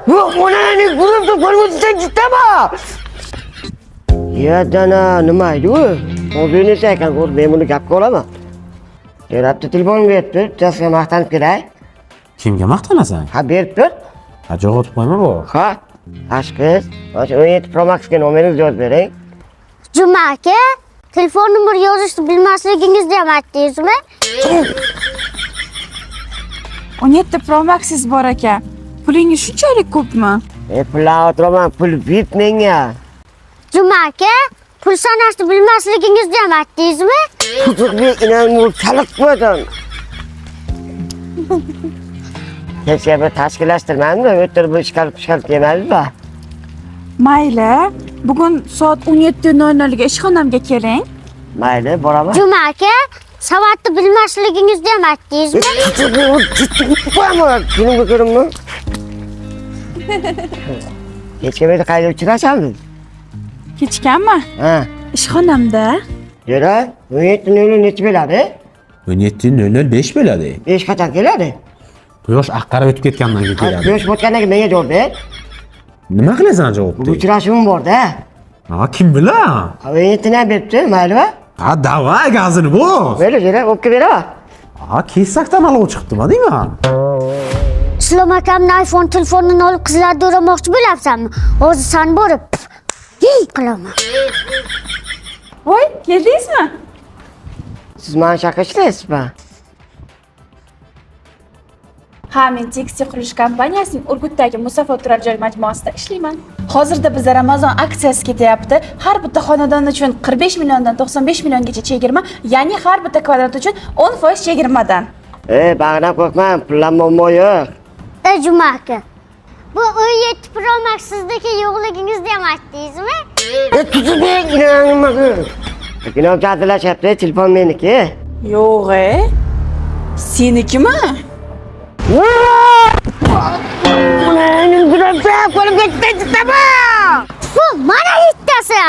Bu onani grupda ko'rmoqsan jittami? Yadana nima edi u? O'zingiz ekan, men buni gapga olaman. Yerabdi telefon beribdi, tasga maqtanib keray. Kimga maqtanasan? Ha, beribdi. Ha, jo'g'otib qo'yma bu. Ha, aşkız. 17 Pro Max'ga nomeringizni yozib bering. Juma aka, telefon nomeri yozishni bilmasligingizni ham aytdingizmi? 17 Pro Max'siz bor aka. Pulingiz shunchalik ko'pmi? Pullar o'tiraman, pul bit menga. Juma aka, pul sanashni bilmasligingizni ham aytdingizmi? Kuzuqbek inanmur chaliq qo'ydim. Kechga bir tashkillashtirmanda, o'tirib bu ishkal demadida. Mayli, bugun soat 17:00 ga ishxonamga keling. Mayli, boraman. Juma aka, savatni bilmasligingizni ham aytdingizmi? Kunimga ko'rinmi? Kechga bir qayda uchrashamiz? Kechganmi? Ha. Ishxonamda. Yura, 17:00 necha bo'ladi? 17:05 bo'ladi. Hech qachon keladi? Quyosh oqqarib o'tib ketgandan keyin keladi. Quyosh botgandan keyin menga javob ber. Nima qilasan javobni? Uchrashuvim bor-da. Ha, kim bilan? 17 beribdi, maylimi? Ha, davay gazini bu. Mayli, yura, o'pka beraman. Ha, kesakdan olov chiqdimi deyman. Islom akamni iPhone telefonini olib qizlarni o'ramoqchi bo'lyapsanmi? Hozir san borib qilaman. Voy, keldingizmi? Siz meni shaka ishlaysizmi? Ha, men Tekstil qurilish kompaniyasining Urgutdagi Musaffo turar joy majmuasida ishlayman. Hozirda bizda Ramazon aksiyasi ketyapti. Har bitta xonadon uchun 45 milliondan 95 milliongacha chegirma, ya'ni har bitta kvadrat uchun 10% chegirmadan. Bag'dan qo'rqmang, pullar muammo yo'q. Juma aka, bu 17 Pro Max sizdagi yo'qligingizni ham aytdingizmi? Tutubek, nima qil? Kinob jadallashyapti, telefon meniki. Yo'q-e. Senikimi? Ulan, qo'lim ketdi, jittami? Bu mana bittasi.